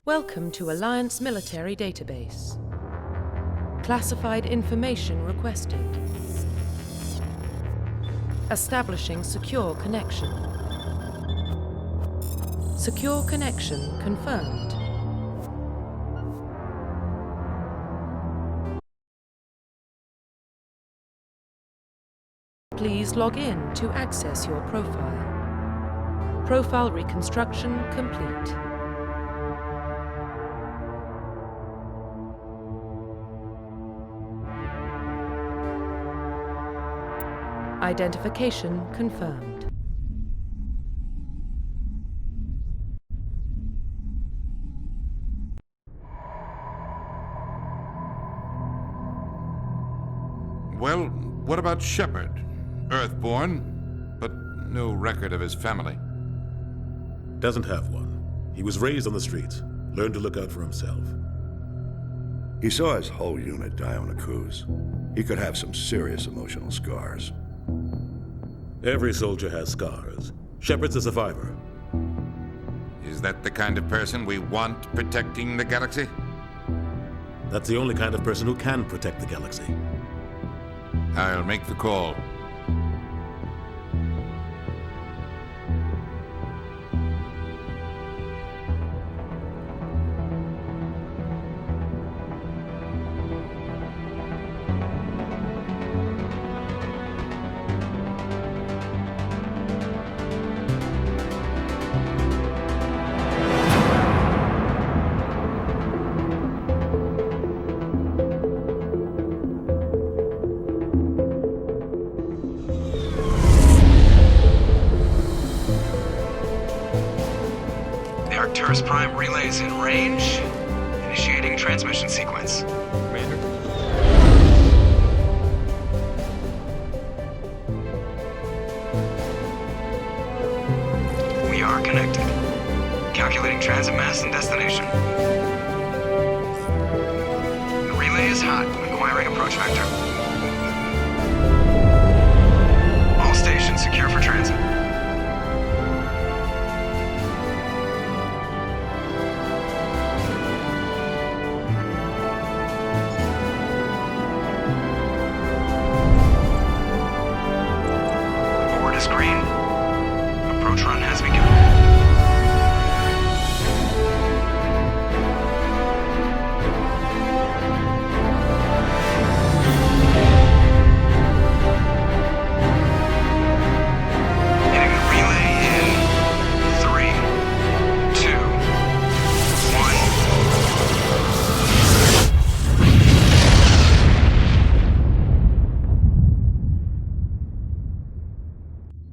Welcome to Alliance Military Database. Classified information requested. Establishing secure connection. Secure connection confirmed. Please log in to access your profile. Profile reconstruction complete. Identification confirmed. Well, what about Shepard? Earthborn, but no record of his family. Doesn't have one. He was raised on the streets, learned to look out for himself. He saw his whole unit die on a cruise. He could have some serious emotional scars. Every soldier has scars. Shepard's a survivor. Is that the kind of person we want protecting the galaxy? That's the only kind of person who can protect the galaxy. I'll make the call. Arcturus Prime relays in range. Initiating transmission sequence. Commander? We are connected. Calculating transit mass and destination. The relay is hot. Acquiring approach vector. All stations secure for transit. Green. Approach run has begun. Hitting the relay in 3, 2, 1.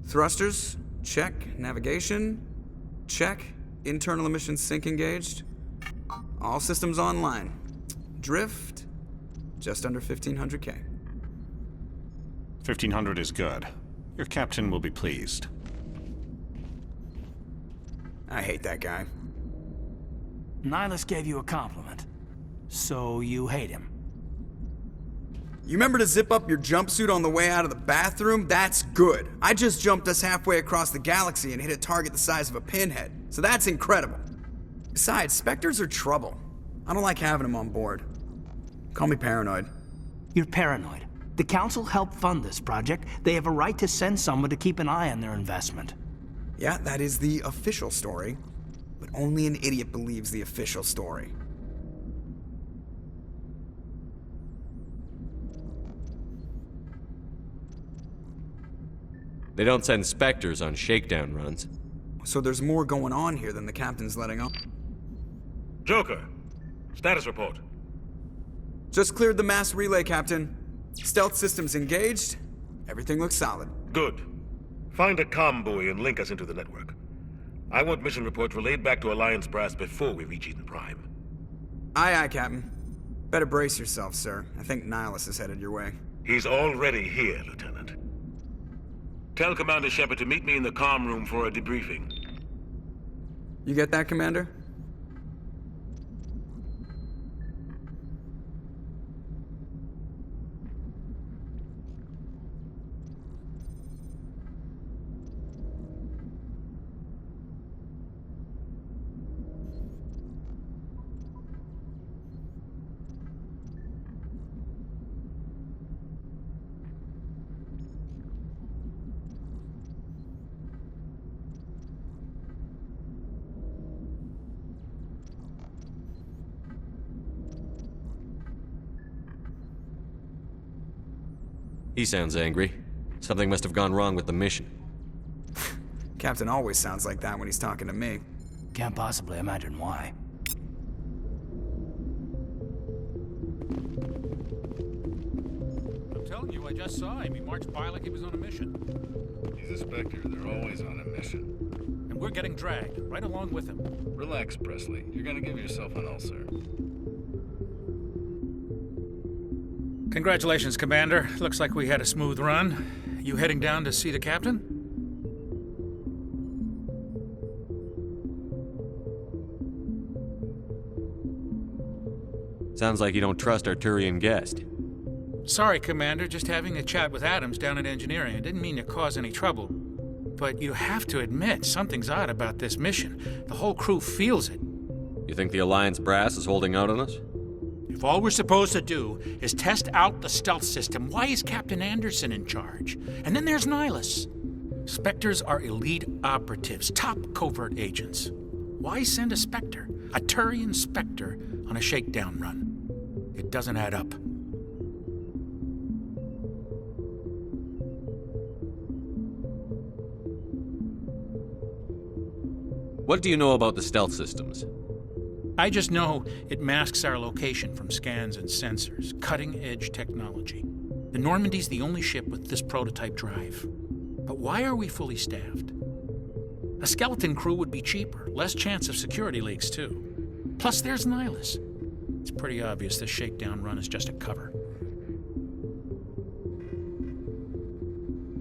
Thrusters, check. Navigation, check. Internal emissions sync engaged. All systems online. Drift, just under 1500K. 1500 is good. Your captain will be pleased. I hate that guy. Nihilus gave you a compliment. So you hate him. You remember to zip up your jumpsuit on the way out of the bathroom? That's good. I just jumped us halfway across the galaxy and hit a target the size of a pinhead. So that's incredible. Besides, Spectres are trouble. I don't like having them on board. Call me paranoid. You're paranoid. The Council helped fund this project. They have a right to send someone to keep an eye on their investment. Yeah, that is the official story. But only an idiot believes the official story. They don't send Spectres on shakedown runs. So there's more going on here than the captain's letting on. Joker, status report. Just cleared the mass relay, Captain. Stealth systems engaged. Everything looks solid. Good. Find a comm buoy and link us into the network. I want mission reports relayed back to Alliance Brass before we reach Eden Prime. Aye, aye, Captain. Better brace yourself, sir. I think Nihilus is headed your way. He's already here, Lieutenant. Tell Commander Shepard to meet me in the comm room for a debriefing. You get that, Commander? He sounds angry. Something must have gone wrong with the mission. Captain always sounds like that when he's talking to me. Can't possibly imagine why. I'm telling you, I just saw him. He marched by like he was on a mission. He's a Spectre. They're always on a mission. And we're getting dragged, right along with him. Relax, Presley. You're gonna give yourself an ulcer. Congratulations, Commander. Looks like we had a smooth run. You heading down to see the captain? Sounds like you don't trust our Turian guest. Sorry, Commander. Just having a chat with Adams down at Engineering. I didn't mean to cause any trouble. But you have to admit, something's odd about this mission. The whole crew feels it. You think the Alliance brass is holding out on us? If all we're supposed to do is test out the stealth system, why is Captain Anderson in charge? And then there's Nihilus. Spectres are elite operatives, top covert agents. Why send a Spectre, a Turian Spectre, on a shakedown run? It doesn't add up. What do you know about the stealth systems? I just know it masks our location from scans and sensors. Cutting-edge technology. The Normandy's the only ship with this prototype drive. But why are we fully staffed? A skeleton crew would be cheaper, less chance of security leaks, too. Plus, there's Nihilus. It's pretty obvious this shakedown run is just a cover.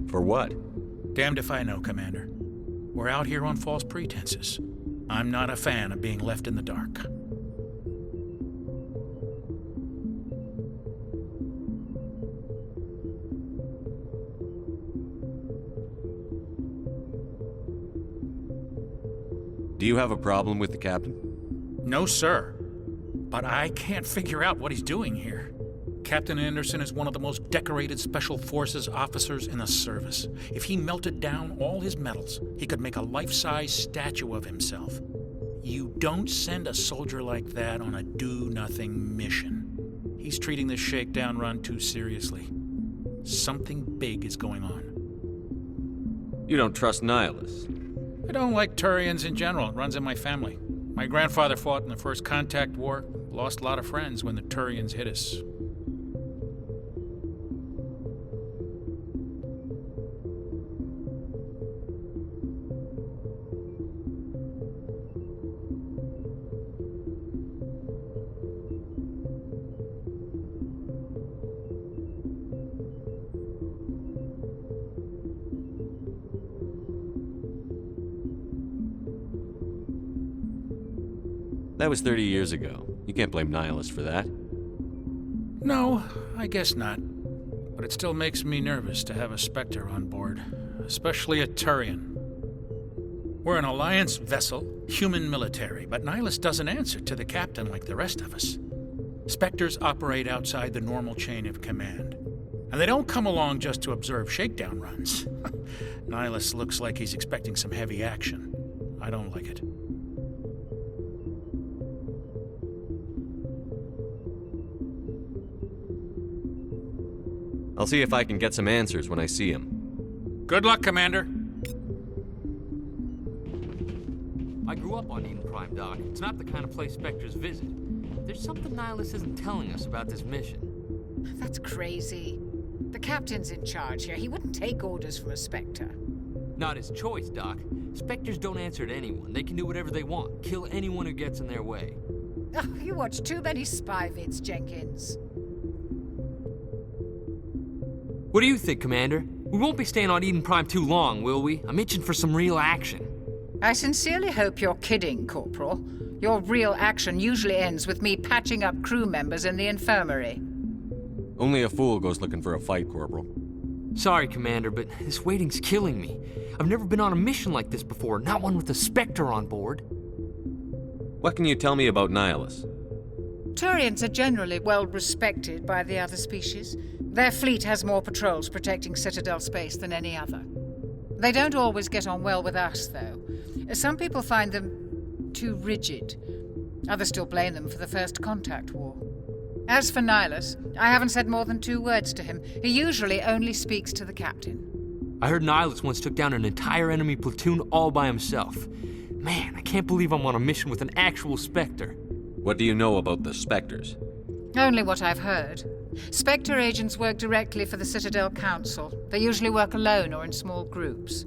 For what? Damned if I know, Commander. We're out here on false pretenses. I'm not a fan of being left in the dark. Do you have a problem with the captain? No, sir. But I can't figure out what he's doing here. Captain Anderson is one of the most decorated Special Forces officers in the service. If he melted down all his medals, he could make a life-size statue of himself. You don't send a soldier like that on a do-nothing mission. He's treating this shakedown run too seriously. Something big is going on. You don't trust Nihilus? I don't like Turians in general. It runs in my family. My grandfather fought in the First Contact War, lost a lot of friends when the Turians hit us. That was 30 years ago. You can't blame Nihilus for that. No, I guess not. But it still makes me nervous to have a Spectre on board, especially a Turian. We're an Alliance vessel, human military, but Nihilus doesn't answer to the captain like the rest of us. Spectres operate outside the normal chain of command. And they don't come along just to observe shakedown runs. Nihilus looks like he's expecting some heavy action. I don't like it. I'll see if I can get some answers when I see him. Good luck, Commander. I grew up on Eden Prime, Doc. It's not the kind of place Spectres visit. There's something Nihilus isn't telling us about this mission. That's crazy. The captain's in charge here. He wouldn't take orders from a Spectre. Not his choice, Doc. Spectres don't answer to anyone. They can do whatever they want. Kill anyone who gets in their way. Oh, you watch too many spy vids, Jenkins. What do you think, Commander? We won't be staying on Eden Prime too long, will we? I'm itching for some real action. I sincerely hope you're kidding, Corporal. Your real action usually ends with me patching up crew members in the infirmary. Only a fool goes looking for a fight, Corporal. Sorry, Commander, but this waiting's killing me. I've never been on a mission like this before, not one with a Spectre on board. What can you tell me about Nihilus? Turians are generally well respected by the other species. Their fleet has more patrols protecting Citadel space than any other. They don't always get on well with us, though. Some people find them too rigid. Others still blame them for the First Contact War. As for Nihilus, I haven't said more than 2 words to him. He usually only speaks to the captain. I heard Nihilus once took down an entire enemy platoon all by himself. Man, I can't believe I'm on a mission with an actual Spectre. What do you know about the Spectres? Only what I've heard. Spectre agents work directly for the Citadel Council. They usually work alone or in small groups.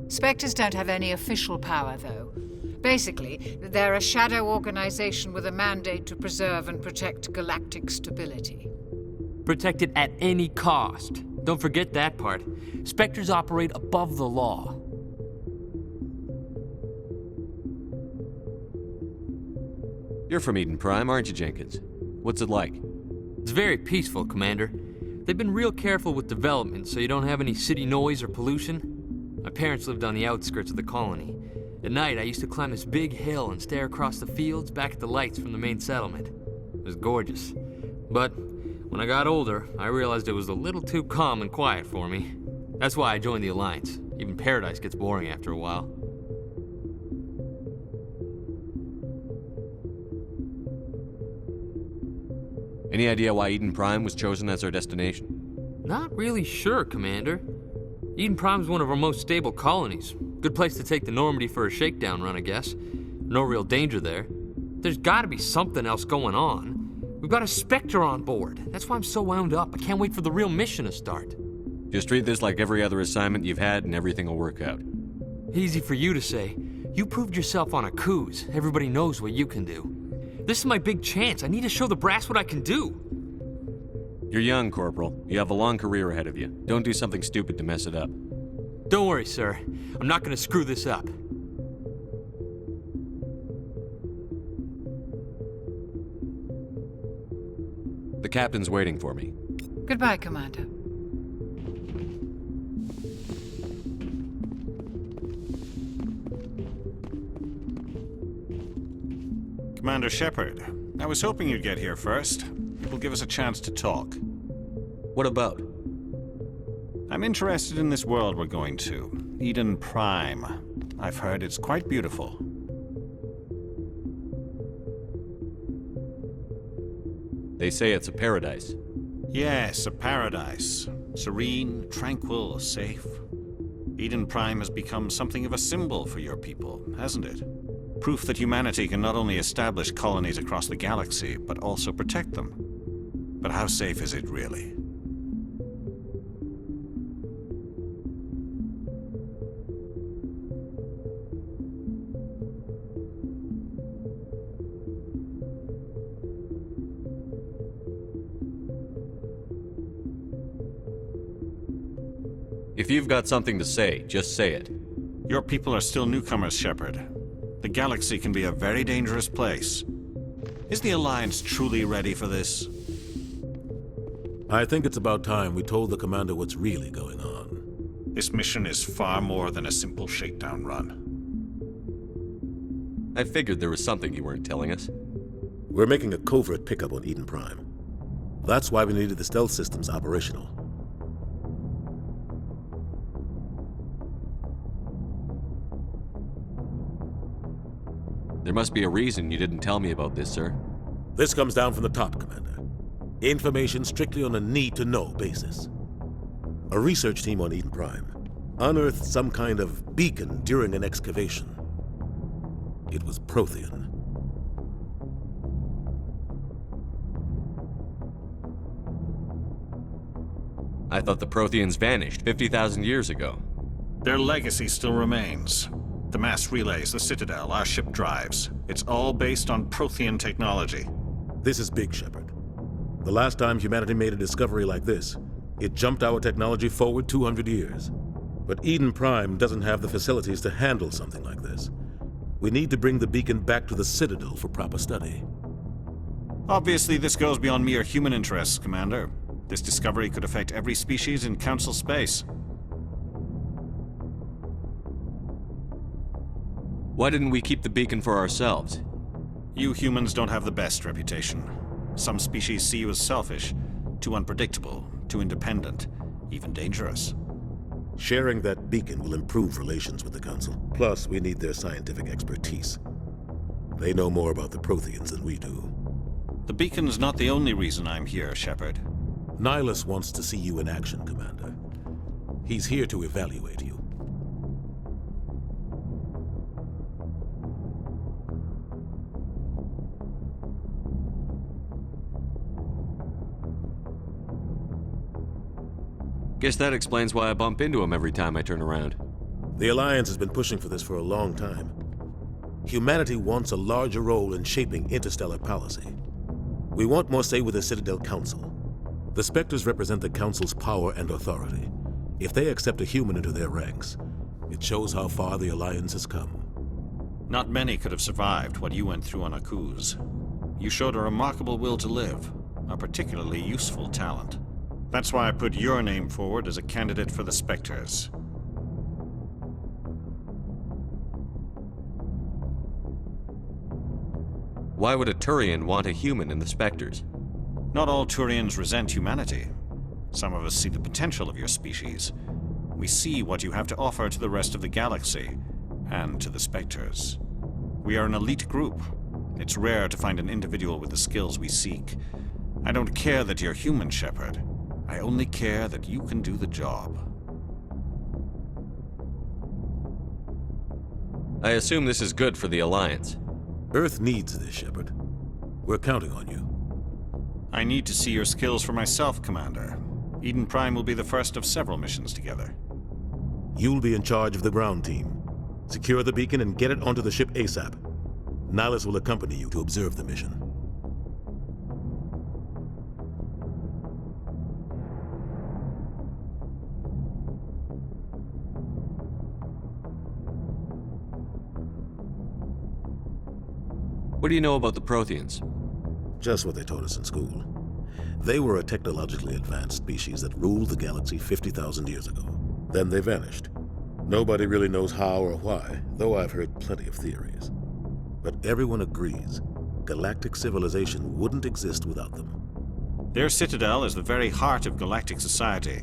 Spectres don't have any official power, though. Basically, they're a shadow organization with a mandate to preserve and protect galactic stability. Protect it at any cost. Don't forget that part. Spectres operate above the law. You're from Eden Prime, aren't you, Jenkins? What's it like? It's very peaceful, Commander. They've been real careful with development so you don't have any city noise or pollution. My parents lived on the outskirts of the colony. At night, I used to climb this big hill and stare across the fields back at the lights from the main settlement. It was gorgeous. But when I got older, I realized it was a little too calm and quiet for me. That's why I joined the Alliance. Even Paradise gets boring after a while. Any idea why Eden Prime was chosen as our destination? Not really sure, Commander. Eden Prime's one of our most stable colonies. Good place to take the Normandy for a shakedown run, I guess. No real danger there. There's gotta be something else going on. We've got a Spectre on board. That's why I'm so wound up. I can't wait for the real mission to start. Just treat this like every other assignment you've had and everything will work out. Easy for you to say. You proved yourself on Akuz. Everybody knows what you can do. This is my big chance. I need to show the brass what I can do. You're young, Corporal. You have a long career ahead of you. Don't do something stupid to mess it up. Don't worry, sir. I'm not gonna screw this up. The captain's waiting for me. Goodbye, Commander. Commander Shepard, I was hoping you'd get here first. It will give us a chance to talk. What about? I'm interested in this world we're going to, Eden Prime. I've heard it's quite beautiful. They say it's a paradise. Yes, a paradise. Serene, tranquil, safe. Eden Prime has become something of a symbol for your people, hasn't it? Proof that humanity can not only establish colonies across the galaxy, but also protect them. But how safe is it really? If you've got something to say, just say it. Your people are still newcomers, Shepard. The galaxy can be a very dangerous place. Is the Alliance truly ready for this? I think it's about time we told the Commander what's really going on. This mission is far more than a simple shakedown run. I figured there was something you weren't telling us. We're making a covert pickup on Eden Prime. That's why we needed the stealth systems operational. There must be a reason you didn't tell me about this, sir. This comes down from the top, Commander. Information strictly on a need-to-know basis. A research team on Eden Prime unearthed some kind of beacon during an excavation. It was Prothean. I thought the Protheans vanished 50,000 years ago. Their legacy still remains. The mass relays, the Citadel, our ship drives. It's all based on Prothean technology. This is big, Shepard. The last time humanity made a discovery like this, it jumped our technology forward 200 years. But Eden Prime doesn't have the facilities to handle something like this. We need to bring the beacon back to the Citadel for proper study. Obviously, this goes beyond mere human interests, Commander. This discovery could affect every species in Council space. Why didn't we keep the beacon for ourselves? You humans don't have the best reputation. Some species see you as selfish, too unpredictable, too independent, even dangerous. Sharing that beacon will improve relations with the Council. Plus, we need their scientific expertise. They know more about the Protheans than we do. The beacon's not the only reason I'm here, Shepard. Nihilus wants to see you in action, Commander. He's here to evaluate you. Guess that explains why I bump into him every time I turn around. The Alliance has been pushing for this for a long time. Humanity wants a larger role in shaping interstellar policy. We want more say with the Citadel Council. The Spectres represent the Council's power and authority. If they accept a human into their ranks, it shows how far the Alliance has come. Not many could have survived what you went through on Akuz. You showed a remarkable will to live, a particularly useful talent. That's why I put your name forward as a candidate for the Spectres. Why would a Turian want a human in the Spectres? Not all Turians resent humanity. Some of us see the potential of your species. We see what you have to offer to the rest of the galaxy, and to the Spectres. We are an elite group. It's rare to find an individual with the skills we seek. I don't care that you're human, Shepard. I only care that you can do the job. I assume this is good for the Alliance. Earth needs this, Shepard. We're counting on you. I need to see your skills for myself, Commander. Eden Prime will be the first of several missions together. You'll be in charge of the ground team. Secure the beacon and get it onto the ship ASAP. Nihilus will accompany you to observe the mission. What do you know about the Protheans? Just what they taught us in school. They were a technologically advanced species that ruled the galaxy 50,000 years ago. Then they vanished. Nobody really knows how or why, though I've heard plenty of theories. But everyone agrees, galactic civilization wouldn't exist without them. Their citadel is the very heart of galactic society,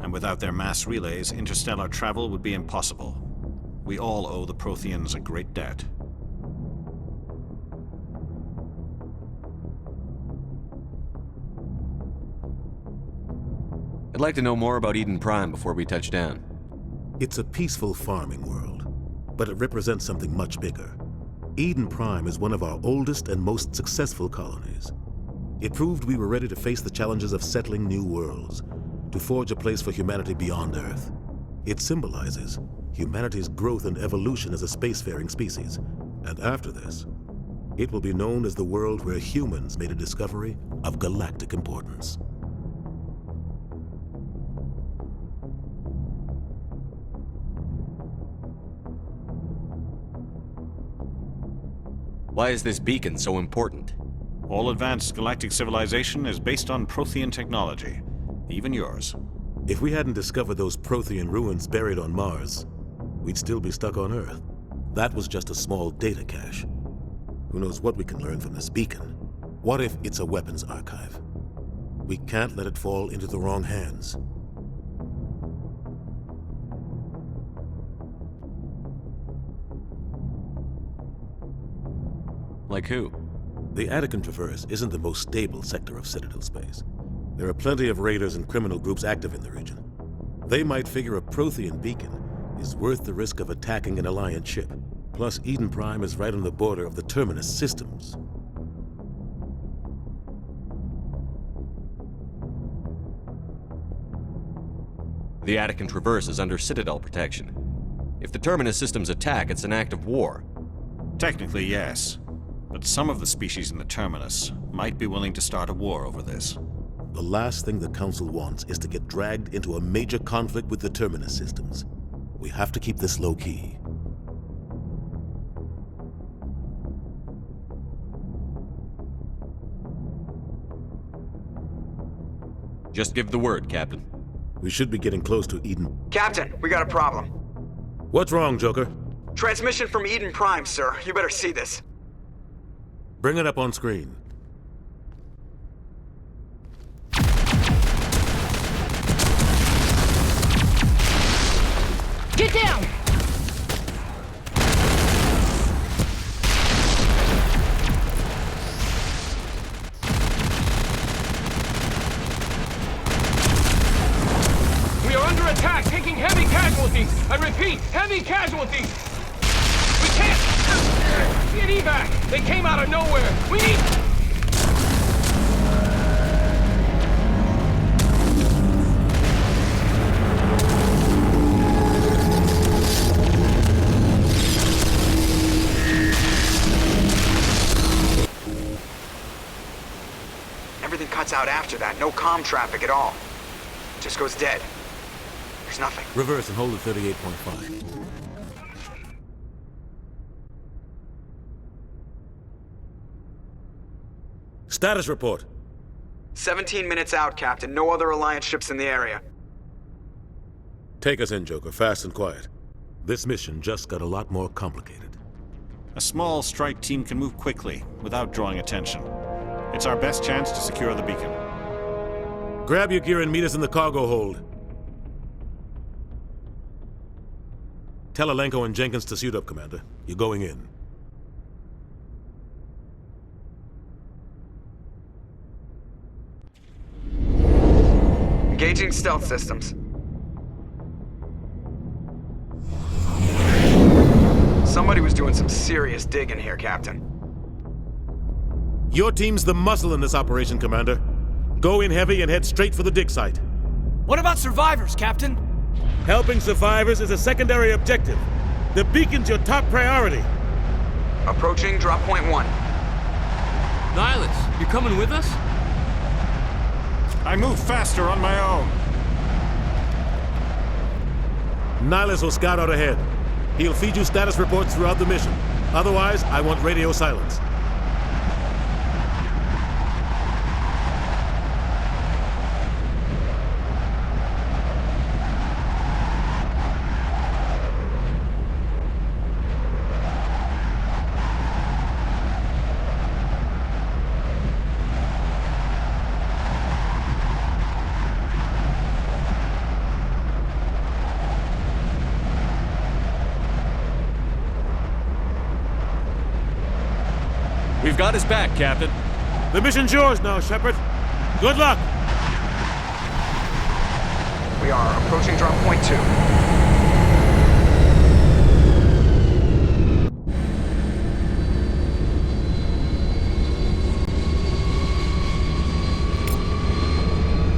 and without their mass relays, interstellar travel would be impossible. We all owe the Protheans a great debt. I'd like to know more about Eden Prime before we touch down. It's a peaceful farming world, but it represents something much bigger. Eden Prime is one of our oldest and most successful colonies. It proved we were ready to face the challenges of settling new worlds, to forge a place for humanity beyond Earth. It symbolizes humanity's growth and evolution as a spacefaring species. And after this, it will be known as the world where humans made a discovery of galactic importance. Why is this beacon so important? All advanced galactic civilization is based on Prothean technology, even yours. If we hadn't discovered those Prothean ruins buried on Mars, we'd still be stuck on Earth. That was just a small data cache. Who knows what we can learn from this beacon? What if it's a weapons archive? We can't let it fall into the wrong hands. Like who? The Attican Traverse isn't the most stable sector of Citadel space. There are plenty of raiders and criminal groups active in the region. They might figure a Prothean beacon is worth the risk of attacking an Alliance ship. Plus, Eden Prime is right on the border of the Terminus systems. The Attican Traverse is under Citadel protection. If the Terminus systems attack, it's an act of war. Technically, yes. But some of the species in the Terminus might be willing to start a war over this. The last thing the Council wants is to get dragged into a major conflict with the Terminus systems. We have to keep this low-key. Just give the word, Captain. We should be getting close to Eden. Captain, we got a problem. What's wrong, Joker? Transmission from Eden Prime, sir. You better see this. Bring it up on screen. Get down! Heavy casualties! We can't get evac! They came out of nowhere! We need... Everything cuts out after that. No comm traffic at all. Just goes dead. There's nothing. Reverse and hold at 38.5. Status report. 17 minutes out, Captain. No other Alliance ships in the area. Take us in, Joker, fast and quiet. This mission just got a lot more complicated. A small strike team can move quickly, without drawing attention. It's our best chance to secure the beacon. Grab your gear and meet us in the cargo hold. Tell Alenko and Jenkins to suit up, Commander. You're going in. Engaging stealth systems. Somebody was doing some serious digging here, Captain. Your team's the muscle in this operation, Commander. Go in heavy and head straight for the dig site. What about survivors, Captain? Helping survivors is a secondary objective. The beacon's your top priority. Approaching drop point 1. Nihilus, you coming with us? I move faster on my own. Nihilus will scout out ahead. He'll feed you status reports throughout the mission. Otherwise, I want radio silence. We've got his back, Captain. The mission's yours now, Shepard. Good luck! We are approaching drop point 2.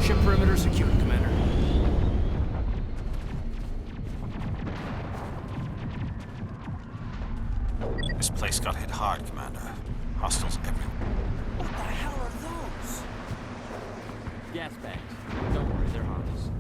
Ship perimeter secured, Commander. This place got hit hard, Commander. Hostiles everywhere. What the hell are those? Gas bags. Don't worry, they're harmless.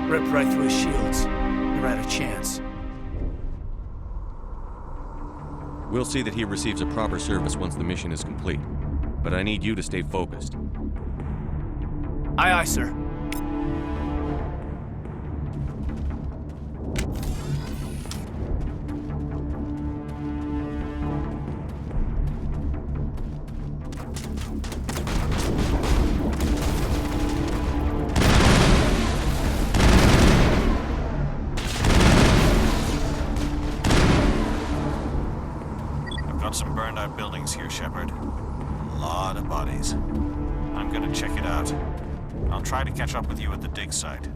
Ripped right through his shields. Never had a chance. We'll see that he receives a proper service once the mission is complete. But I need you to stay focused. Aye, aye, sir. Got some burned out buildings here, Shepard. A lot of bodies. I'm gonna check it out. I'll try to catch up with you at the dig site.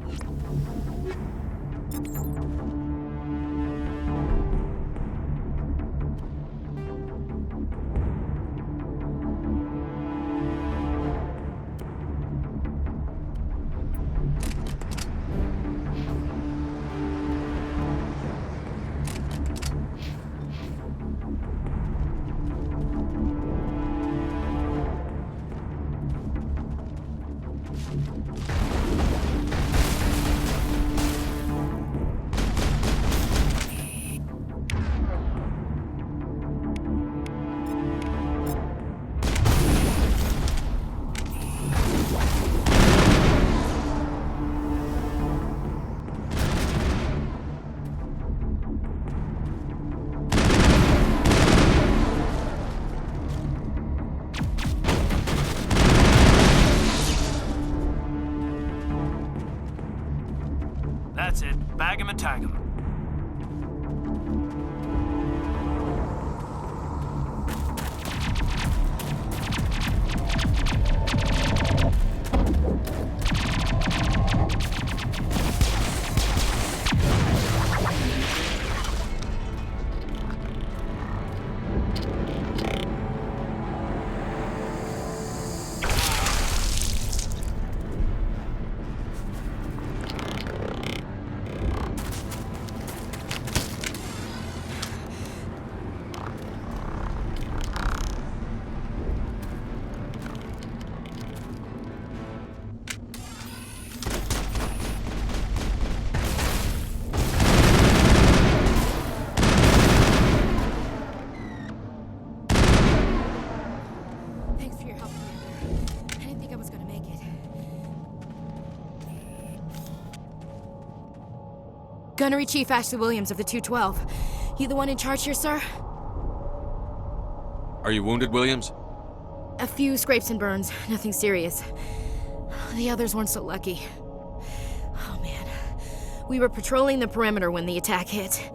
That's it. Bag him and tag him. Gunnery Chief Ashley Williams of the 212. You the one in charge here, sir? Are you wounded, Williams? A few scrapes and burns, nothing serious. The others weren't so lucky. Oh man. We were patrolling the perimeter when the attack hit.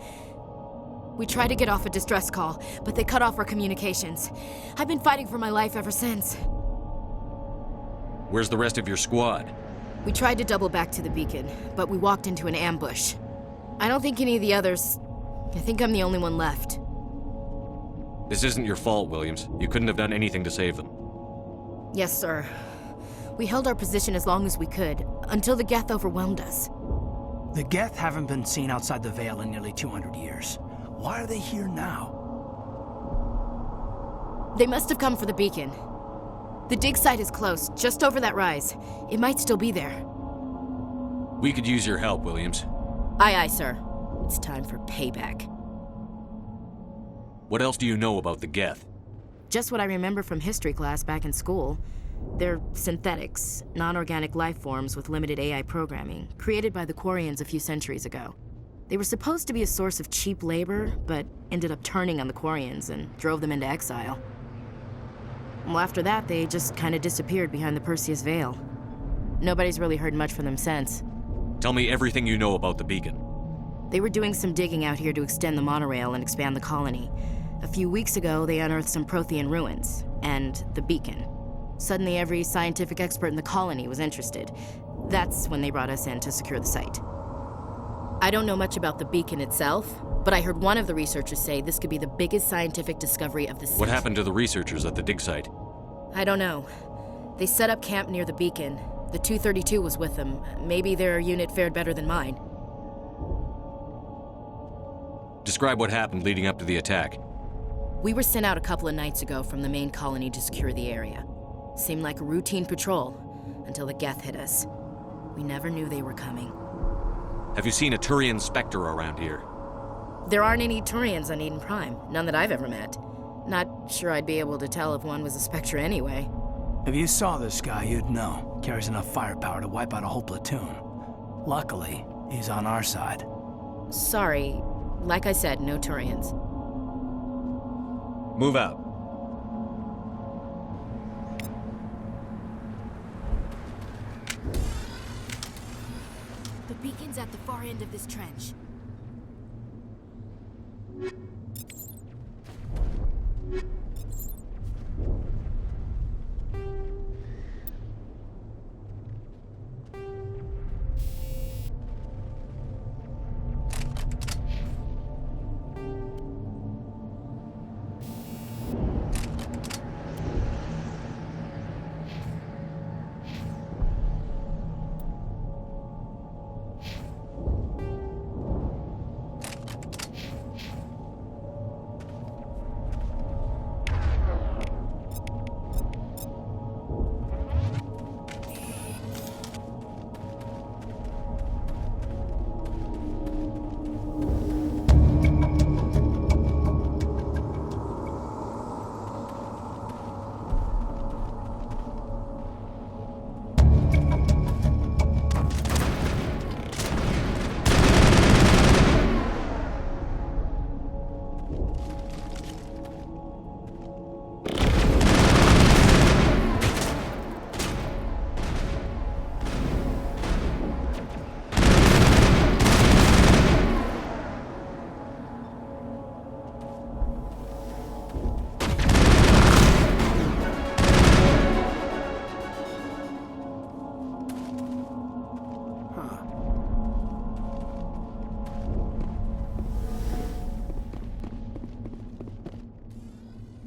We tried to get off a distress call, but they cut off our communications. I've been fighting for my life ever since. Where's the rest of your squad? We tried to double back to the beacon, but we walked into an ambush. I don't think any of the others... I think I'm the only one left. This isn't your fault, Williams. You couldn't have done anything to save them. Yes, sir. We held our position as long as we could, until the Geth overwhelmed us. The Geth haven't been seen outside the Veil in nearly 200 years. Why are they here now? They must have come for the beacon. The dig site is close, just over that rise. It might still be there. We could use your help, Williams. Aye, aye, sir. It's time for payback. What else do you know about the Geth? Just what I remember from history class back in school. They're synthetics, non-organic life forms with limited AI programming, created by the Quarians a few centuries ago. They were supposed to be a source of cheap labor, but ended up turning on the Quarians and drove them into exile. Well, after that, they just kind of disappeared behind the Perseus Veil. Nobody's really heard much from them since. Tell me everything you know about the beacon. They were doing some digging out here to extend the monorail and expand the colony. A few weeks ago, they unearthed some Prothean ruins, and the beacon. Suddenly, every scientific expert in the colony was interested. That's when they brought us in to secure the site. I don't know much about the beacon itself, but I heard one of the researchers say this could be the biggest scientific discovery of the century. What happened to the researchers at the dig site? I don't know. They set up camp near the beacon. The 232 was with them. Maybe their unit fared better than mine. Describe what happened leading up to the attack. We were sent out a couple of nights ago from the main colony to secure the area. Seemed like a routine patrol, until the Geth hit us. We never knew they were coming. Have you seen a Turian Spectre around here? There aren't any Turians on Eden Prime. None that I've ever met. Not sure I'd be able to tell if one was a Spectre anyway. If you saw this guy, you'd know. Carries enough firepower to wipe out a whole platoon. Luckily, he's on our side. Sorry. Like I said, no Turians. Move out. The beacon's at the far end of this trench.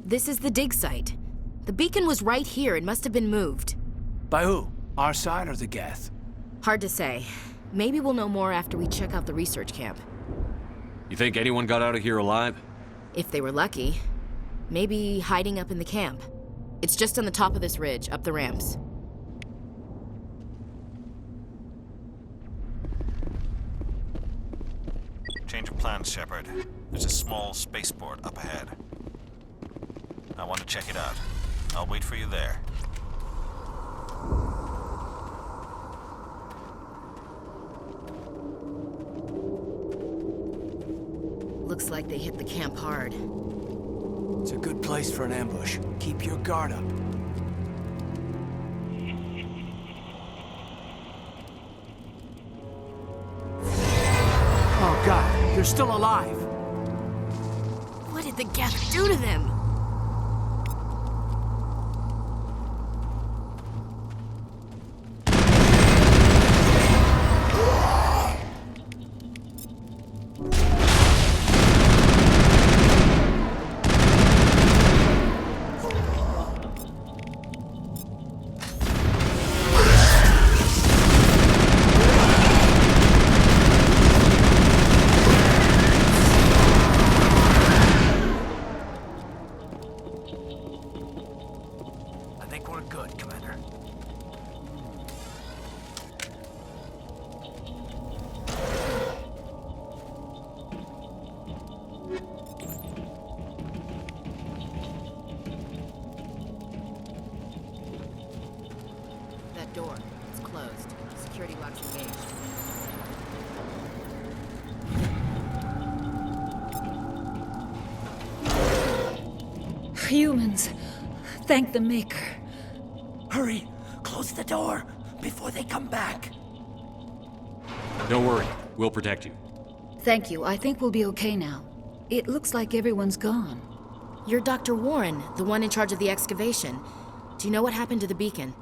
This is the dig site. The beacon was right here. It must have been moved. By who? Our side or the Geth? Hard to say. Maybe we'll know more after we check out the research camp. You think anyone got out of here alive? If they were lucky. Maybe hiding up in the camp. It's just on the top of this ridge, up the ramps. Change of plans, Shepard. There's a small spaceport up ahead. I want to check it out. I'll wait for you there. Looks like they hit the camp hard. It's a good place for an ambush. Keep your guard up. Oh God, they're still alive! What did the Geth do to them? Door. It's closed. Security locks engaged. Humans. Thank the Maker. Hurry! Close the door before they come back. Don't worry. We'll protect you. Thank you. I think we'll be okay now. It looks like everyone's gone. You're Dr. Warren, the one in charge of the excavation. Do you know what happened to the beacon?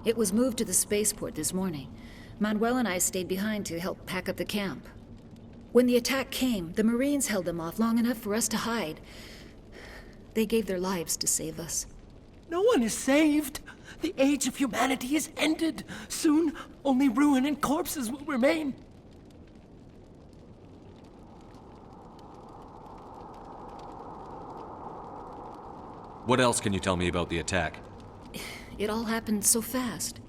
It was moved to the spaceport this morning. Manuel and I stayed behind to help pack up the camp. When the attack came, the Marines held them off long enough for us to hide. They gave their lives to save us. No one is saved. The age of humanity is ended. Soon, only ruin and corpses will remain. What else can you tell me about the attack? It all happened so fast.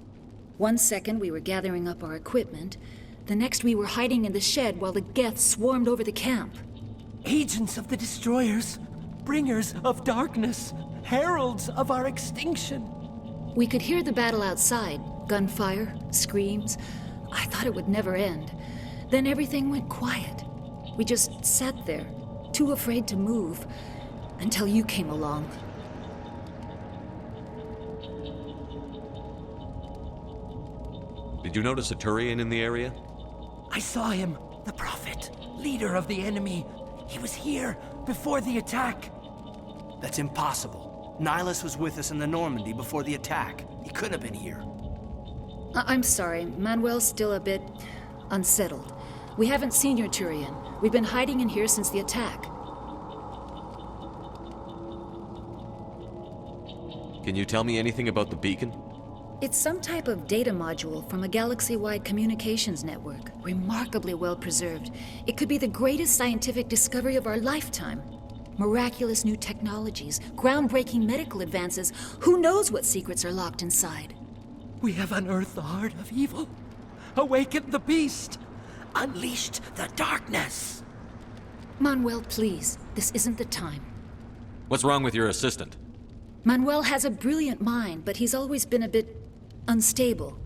1 second we were gathering up our equipment, The next we were hiding in the shed while the Geth swarmed over the camp. Agents of the Destroyers, bringers of darkness, heralds of our extinction. We could hear the battle outside. Gunfire, screams. I thought it would never end. Then everything went quiet. We just sat there, too afraid to move, until you came along. Did you notice a Turian in the area? I saw him, the Prophet, leader of the enemy. He was here before the attack. That's impossible. Nihilus was with us in the Normandy before the attack. He couldn't have been here. I'm sorry. Manuel's still a bit unsettled. We haven't seen your Turian. We've been hiding in here since the attack. Can you tell me anything about the beacon? It's some type of data module from a galaxy-wide communications network. Remarkably well preserved. It could be the greatest scientific discovery of our lifetime. Miraculous new technologies, groundbreaking medical advances. Who knows what secrets are locked inside? We have unearthed the heart of evil, awakened the beast, unleashed the darkness. Manuel, please. This isn't the time. What's wrong with your assistant? Manuel has a brilliant mind, but he's always been a bit unstable.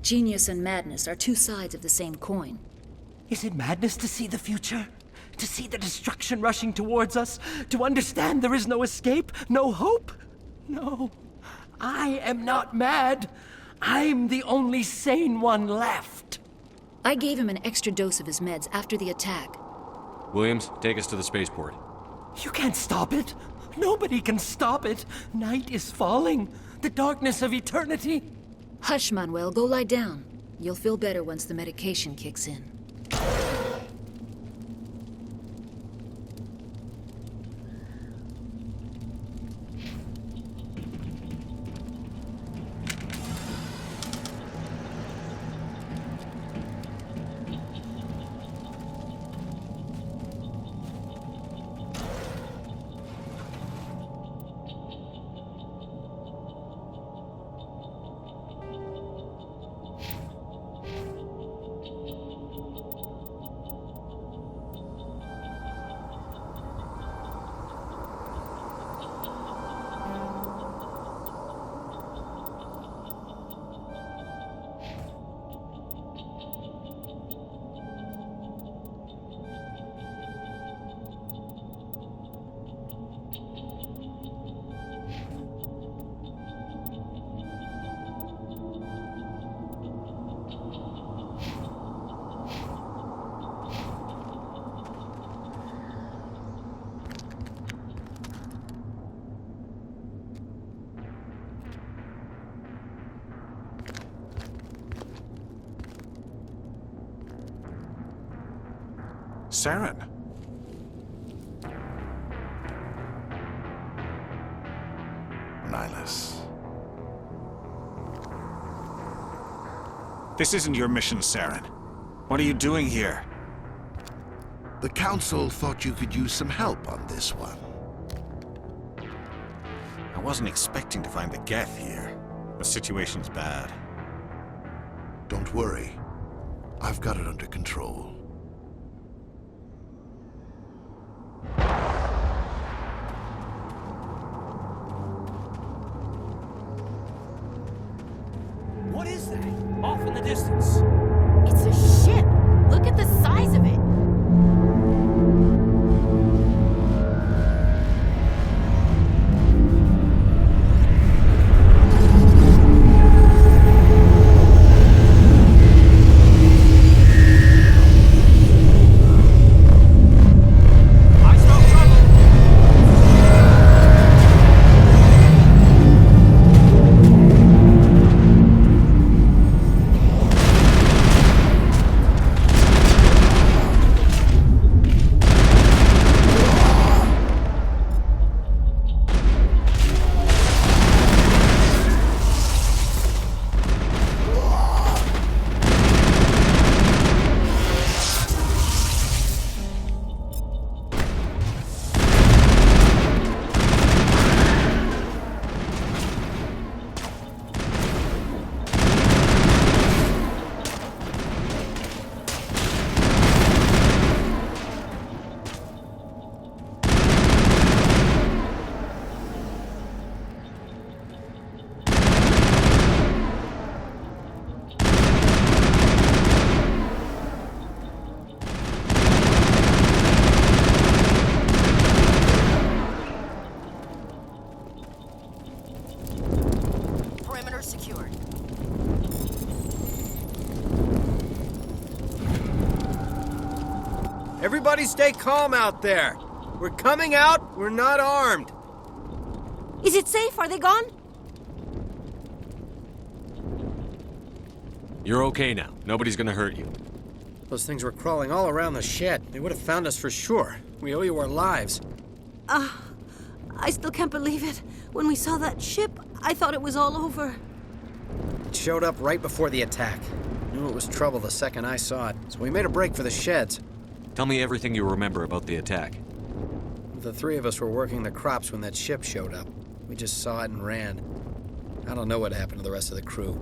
Genius and madness are two sides of the same coin. Is it madness to see the future? To see the destruction rushing towards us? To understand there is no escape? No hope? No. I am not mad. I'm the only sane one left. I gave him an extra dose of his meds after the attack. Williams, take us to the spaceport. You can't stop it. Nobody can stop it. Night is falling. The darkness of eternity. Hush, Manuel. Go lie down. You'll feel better once the medication kicks in. Saren. Nihilus. This isn't your mission, Saren. What are you doing here? The Council thought you could use some help on this one. I wasn't expecting to find the Geth here. The situation's bad. Don't worry. I've got it under control. What is that? Off in the distance. It's a ship. Look at the size of it. secured. Everybody stay calm out there. We're coming out. We're not armed. Is it safe? Are they gone? You're okay now. Nobody's gonna hurt you. Those things were crawling all around the shed. They would have found us for sure. We owe you our lives. I still can't believe it. When we saw that ship, I thought it was all over. It showed up right before the attack. Knew it was trouble the second I saw it, so we made a break for the sheds. Tell me everything you remember about the attack. The three of us were working the crops when that ship showed up. We just saw it and ran. I don't know what happened to the rest of the crew.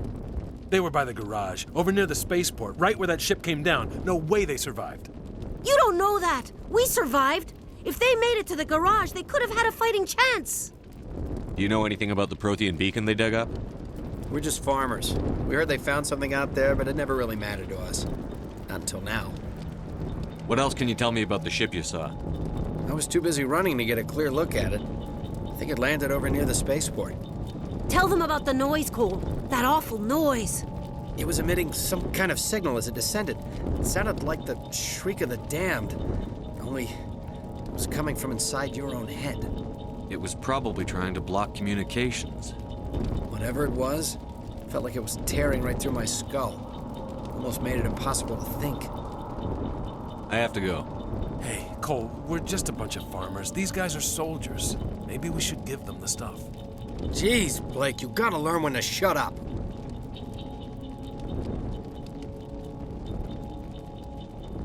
They were by the garage, over near the spaceport, right where that ship came down. No way they survived. You don't know that. We survived. If they made it to the garage, they could have had a fighting chance. Do you know anything about the Prothean beacon they dug up? We're just farmers. We heard they found something out there, but it never really mattered to us. Not until now. What else can you tell me about the ship you saw? I was too busy running to get a clear look at it. I think it landed over near the spaceport. Tell them about the noise, Cole. That awful noise. It was emitting some kind of signal as it descended. It sounded like the shriek of the damned. Only it was coming from inside your own head. It was probably trying to block communications. Whatever it was, felt like it was tearing right through my skull. Almost made it impossible to think. I have to go. Hey, Cole, we're just a bunch of farmers. These guys are soldiers. Maybe we should give them the stuff. Jeez, Blake, you gotta learn when to shut up.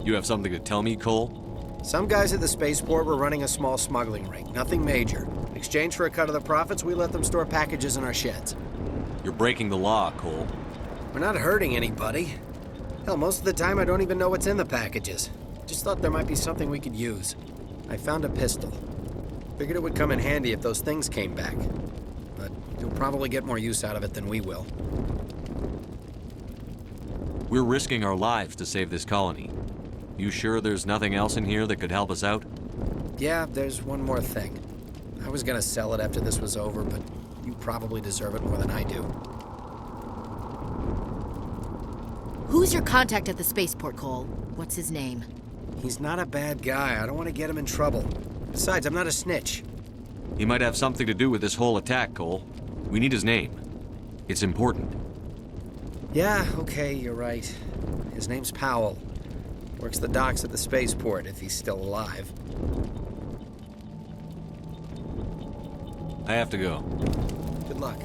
You have something to tell me, Cole? Some guys at the spaceport were running a small smuggling ring. Nothing major. In exchange for a cut of the profits, we let them store packages in our sheds. You're breaking the law, Cole. We're not hurting anybody. Hell, most of the time I don't even know what's in the packages. Just thought there might be something we could use. I found a pistol. Figured it would come in handy if those things came back. But you'll probably get more use out of it than we will. We're risking our lives to save this colony. You sure there's nothing else in here that could help us out? Yeah, there's one more thing. I was gonna sell it after this was over, but you probably deserve it more than I do. Who's your contact at the spaceport, Cole? What's his name? He's not a bad guy. I don't want to get him in trouble. Besides, I'm not a snitch. He might have something to do with this whole attack, Cole. We need his name. It's important. Yeah, okay, you're right. His name's Powell. Works the docks at the spaceport, if he's still alive. I have to go. Good luck.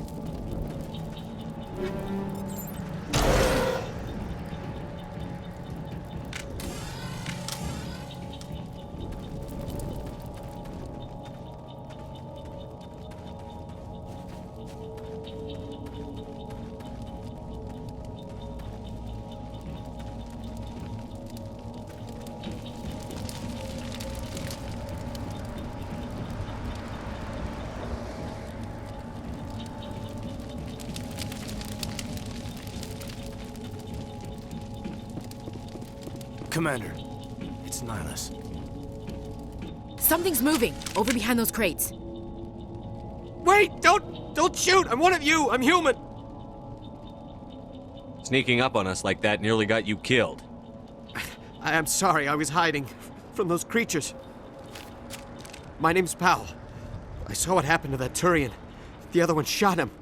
Commander, it's Nihilus. Something's moving, over behind those crates. Wait! Don't shoot! I'm one of you! I'm human! Sneaking up on us like that nearly got you killed. I am sorry, I was hiding from those creatures. My name's Powell. I saw what happened to that Turian. The other one shot him.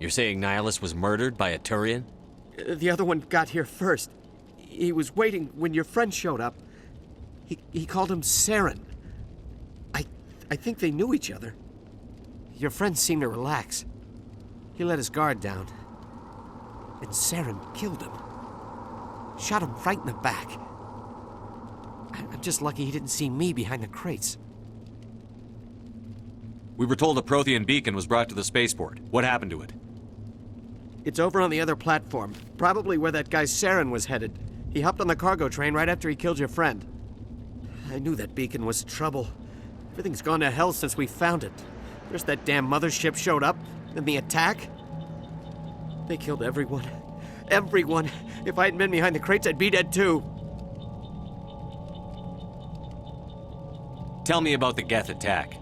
You're saying Nihilus was murdered by a Turian? The other one got here first. He was waiting when your friend showed up. He called him Saren. I think they knew each other. Your friend seemed to relax. He let his guard down. And Saren killed him. Shot him right in the back. I'm just lucky he didn't see me behind the crates. We were told a Prothean beacon was brought to the spaceport. What happened to it? It's over on the other platform, probably where that guy Saren was headed. He hopped on the cargo train right after he killed your friend. I knew that beacon was trouble. Everything's gone to hell since we found it. First that damn mothership showed up, then the attack. They killed everyone. Everyone. If I hadn't been behind the crates, I'd be dead too. Tell me about the Geth attack.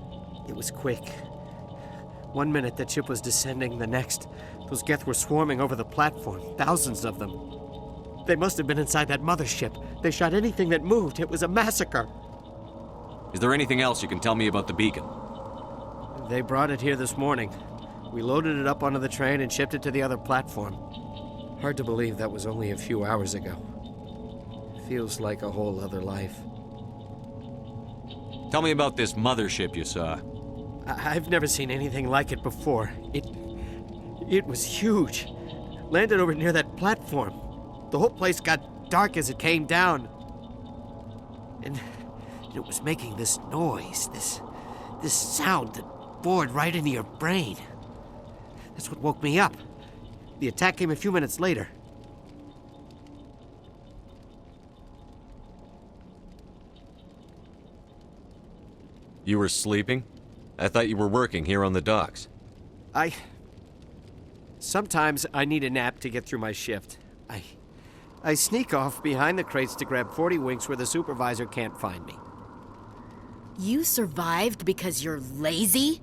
It was quick. One minute that ship was descending, the next, those Geth were swarming over the platform, thousands of them. They must have been inside that mothership. They shot anything that moved. It was a massacre. Is there anything else you can tell me about the beacon? They brought it here this morning. We loaded it up onto the train and shipped it to the other platform. Hard to believe that was only a few hours ago. Feels like a whole other life. Tell me about this mothership you saw. I've never seen anything like it before. It was huge. Landed over near that platform. The whole place got dark as it came down. And it was making this noise, this sound that bored right into your brain. That's what woke me up. The attack came a few minutes later. You were sleeping? I thought you were working here on the docks. Sometimes I need a nap to get through my shift. I sneak off behind the crates to grab 40 winks where the supervisor can't find me. You survived because you're lazy?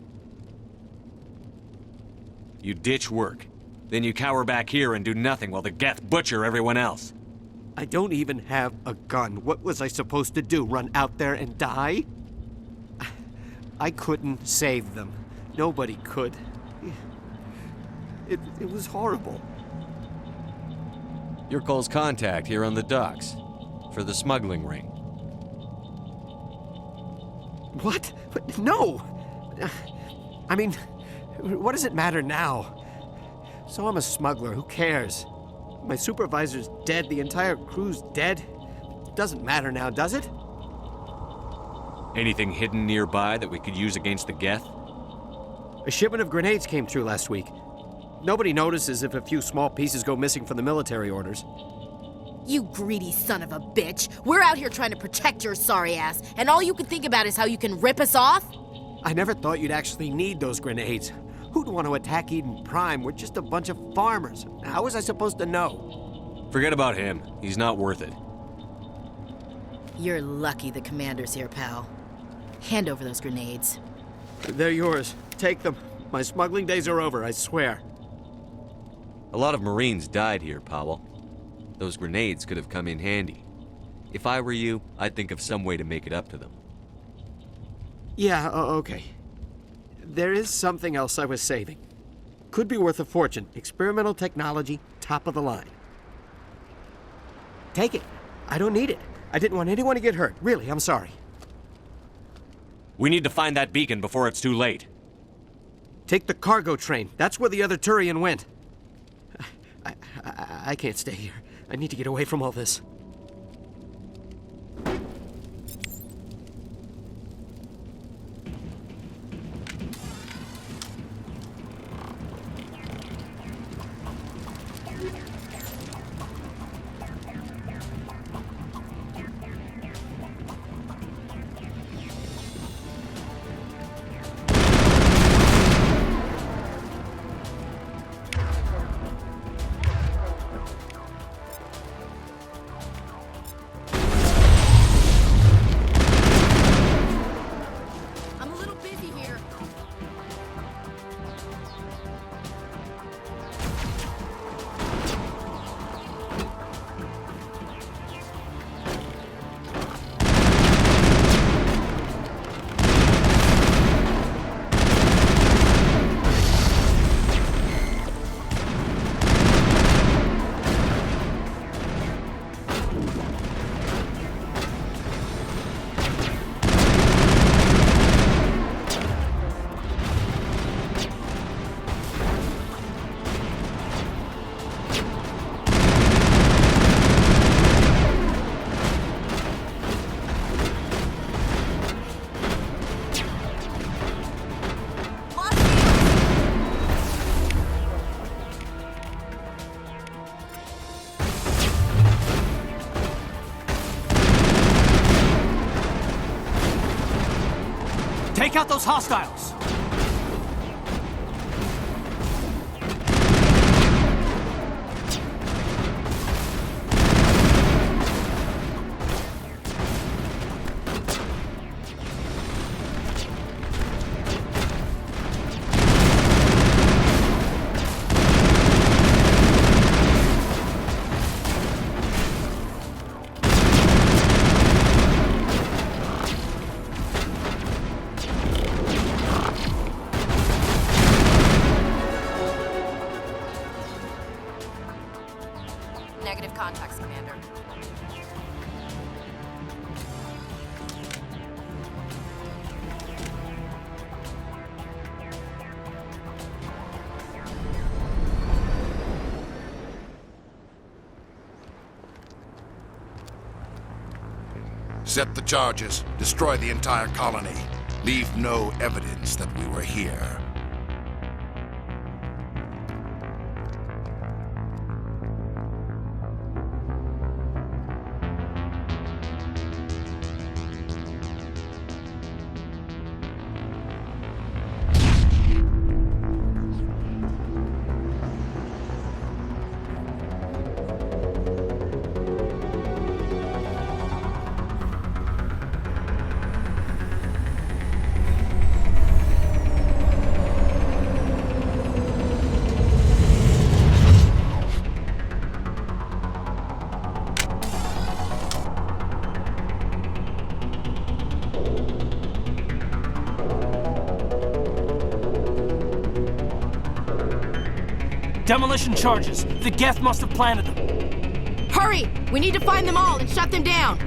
You ditch work. Then you cower back here and do nothing while the Geth butcher everyone else. I don't even have a gun. What was I supposed to do? Run out there and die? I couldn't save them. Nobody could. It was horrible. Your call's contact here on the docks. For the smuggling ring. What? No! I mean, what does it matter now? So I'm a smuggler, who cares? My supervisor's dead, the entire crew's dead. Doesn't matter now, does it? Anything hidden nearby that we could use against the Geth? A shipment of grenades came through last week. Nobody notices if a few small pieces go missing from the military orders. You greedy son of a bitch. We're out here trying to protect your sorry ass, and all you can think about is how you can rip us off? I never thought you'd actually need those grenades. Who'd want to attack Eden Prime? We're just a bunch of farmers. How was I supposed to know? Forget about him. He's not worth it. You're lucky the commander's here, pal. Hand over those grenades. They're yours. Take them. My smuggling days are over, I swear. A lot of Marines died here, Powell. Those grenades could have come in handy. If I were you, I'd think of some way to make it up to them. Yeah, okay. There is something else I was saving. Could be worth a fortune. Experimental technology, top of the line. Take it. I don't need it. I didn't want anyone to get hurt. Really, I'm sorry. We need to find that beacon before it's too late. Take the cargo train. That's where the other Turian went. I can't stay here. I need to get away from all this. Take out those hostiles! contacts, Commander. Set the charges. Destroy the entire colony. Leave no evidence that we were here. Demolition charges. The Geth must have planted them. Hurry! We need to find them all and shut them down.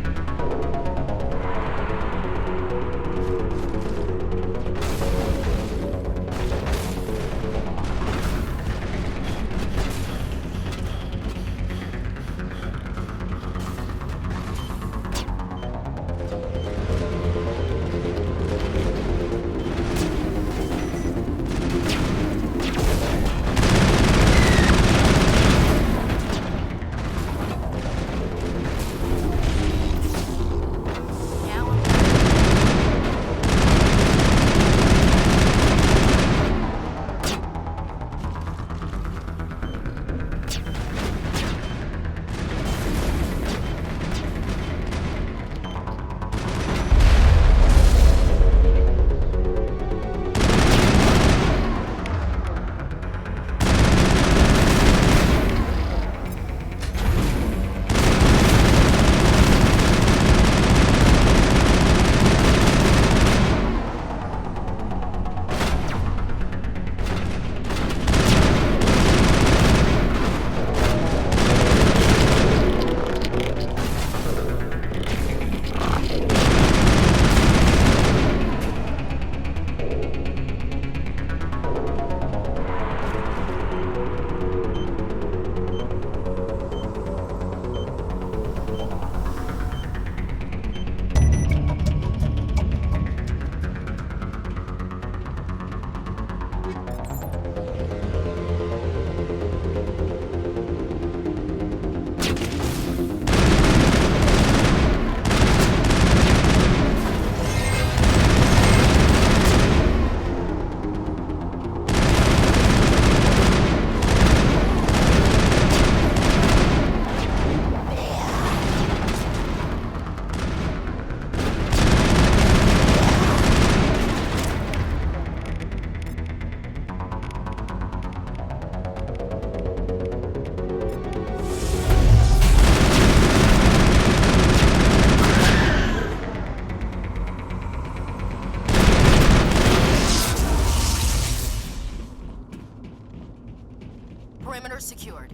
Perimeter secured.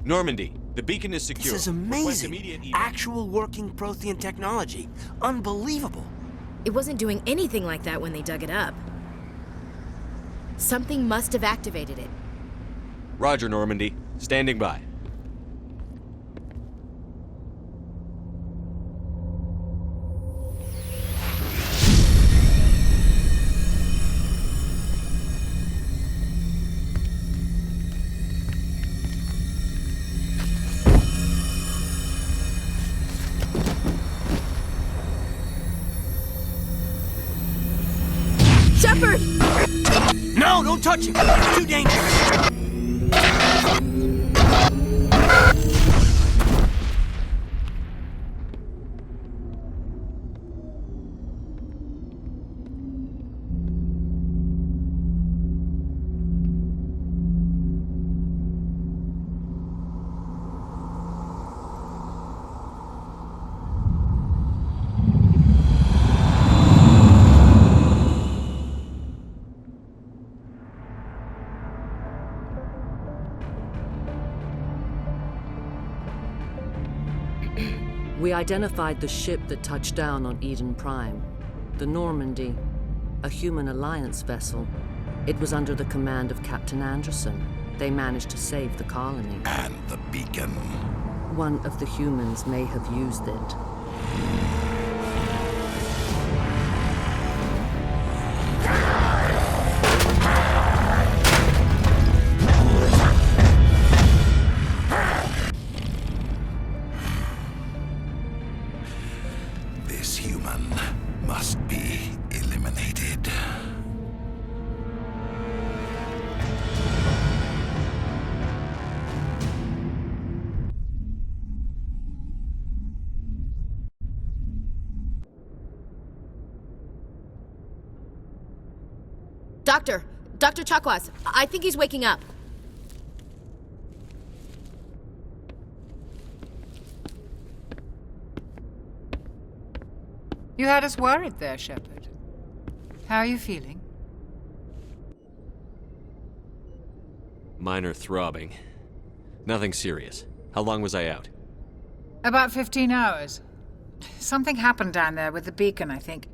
Normandy, the beacon is secure. This is Request amazing. immediate evac. Actual working Prothean technology. Unbelievable. It wasn't doing anything like that when they dug it up. Something must have activated it. Roger, Normandy. Standing by. Shepard! No, don't touch him. It's too dangerous. We identified the ship that touched down on Eden Prime, the Normandy, a human alliance vessel. It was under the command of Captain Anderson. They managed to save the colony. And the beacon. One of the humans may have used it. This human must be eliminated. Dr. Chakwas, I think he's waking up. You had us worried there, Shepard. How are you feeling? Minor throbbing. Nothing serious. How long was I out? About 15 hours. Something happened down there with the beacon, I think.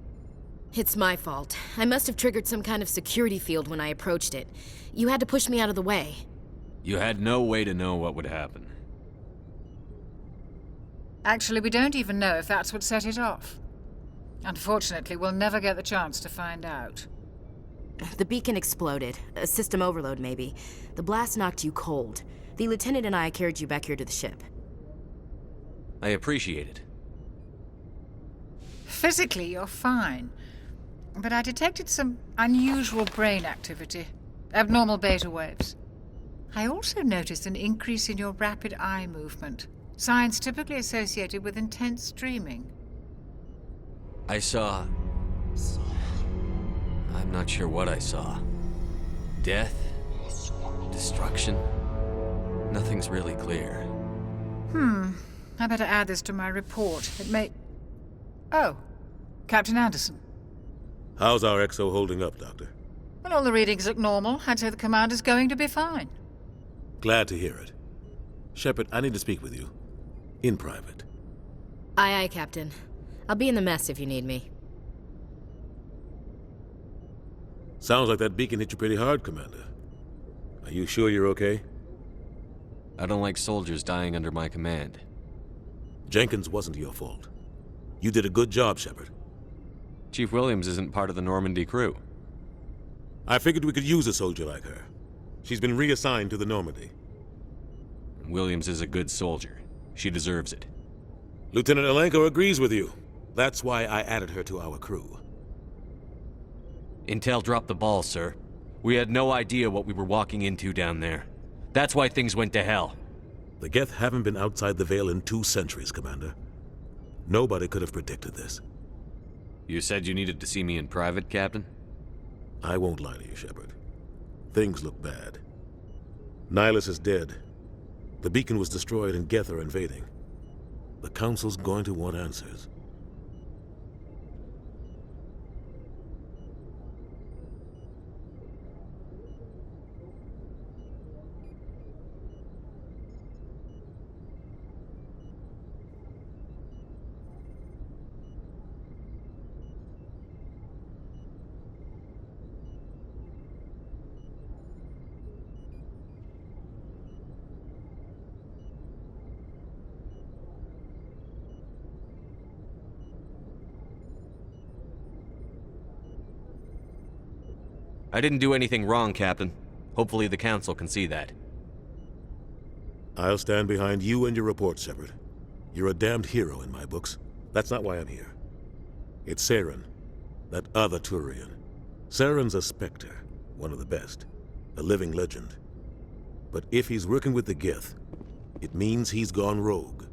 It's my fault. I must have triggered some kind of security field when I approached it. You had to push me out of the way. You had no way to know what would happen. Actually, we don't even know if that's what set it off. Unfortunately, we'll never get the chance to find out. The beacon exploded. A system overload, maybe. The blast knocked you cold. The lieutenant and I carried you back here to the ship. I appreciate it. Physically, you're fine. But I detected some unusual brain activity. Abnormal beta waves. I also noticed an increase in your rapid eye movement. Signs typically associated with intense dreaming. I saw... I'm not sure what I saw. Death? Destruction? Nothing's really clear. I better add this to my report. It may... Oh, Captain Anderson. How's our XO holding up, Doctor? Well, all the readings look normal. I'd say the commander's going to be fine. Glad to hear it. Shepard, I need to speak with you. In private. Aye, Captain. I'll be in the mess if you need me. Sounds like that beacon hit you pretty hard, Commander. Are you sure you're okay? I don't like soldiers dying under my command. Jenkins wasn't your fault. You did a good job, Shepard. Chief Williams isn't part of the Normandy crew. I figured we could use a soldier like her. She's been reassigned to the Normandy. Williams is a good soldier. She deserves it. Lieutenant Alenko agrees with you. That's why I added her to our crew. Intel dropped the ball, sir. We had no idea what we were walking into down there. That's why things went to hell. The Geth haven't been outside the Veil in 2 centuries, Commander. Nobody could have predicted this. You said you needed to see me in private, Captain? I won't lie to you, Shepard. Things look bad. Nihilus is dead. The beacon was destroyed and Geth are invading. The Council's going to want answers. I didn't do anything wrong, Captain. Hopefully the Council can see that. I'll stand behind you and your report, Shepard. You're a damned hero in my books. That's not why I'm here. It's Saren, that other Turian. Saren's a Spectre, one of the best, a living legend. But if he's working with the Geth, it means he's gone rogue.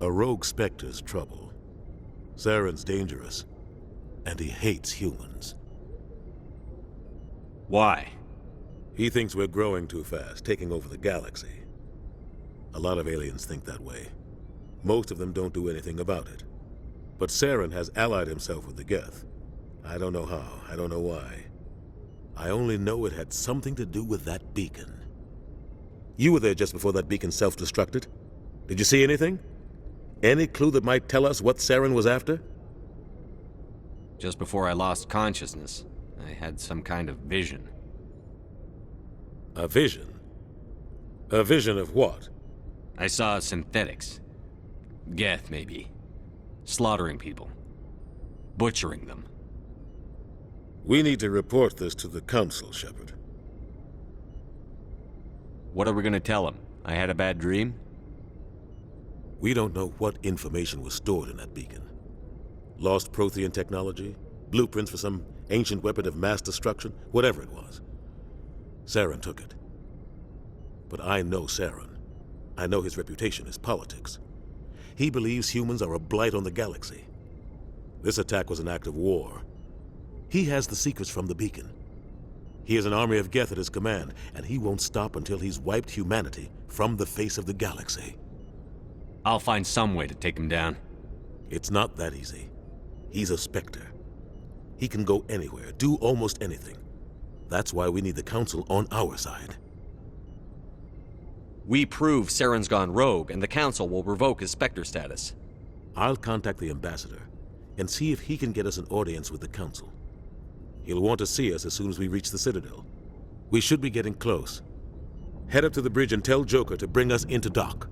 A rogue Spectre's trouble. Saren's dangerous, and he hates humans. Why? He thinks we're growing too fast, taking over the galaxy. A lot of aliens think that way. Most of them don't do anything about it. But Saren has allied himself with the Geth. I don't know how, I don't know why. I only know it had something to do with that beacon. You were there just before that beacon self-destructed. Did you see anything? Any clue that might tell us what Saren was after? Just before I lost consciousness, I had some kind of vision. A vision? A vision of what? I saw synthetics. Geth, maybe. Slaughtering people. Butchering them. We need to report this to the Council, Shepard. What are we gonna tell them? I had a bad dream? We don't know what information was stored in that beacon. Lost Prothean technology? Blueprints for some ancient weapon of mass destruction? Whatever it was. Saren took it. But I know Saren. I know his reputation is politics. He believes humans are a blight on the galaxy. This attack was an act of war. He has the secrets from the beacon. He has an army of Geth at his command, and he won't stop until he's wiped humanity from the face of the galaxy. I'll find some way to take him down. It's not that easy. He's a Spectre. He can go anywhere, do almost anything. That's why we need the Council on our side. We prove Saren's gone rogue, and the Council will revoke his Spectre status. I'll contact the Ambassador and see if he can get us an audience with the Council. He'll want to see us as soon as we reach the Citadel. We should be getting close. Head up to the bridge and tell Joker to bring us into dock.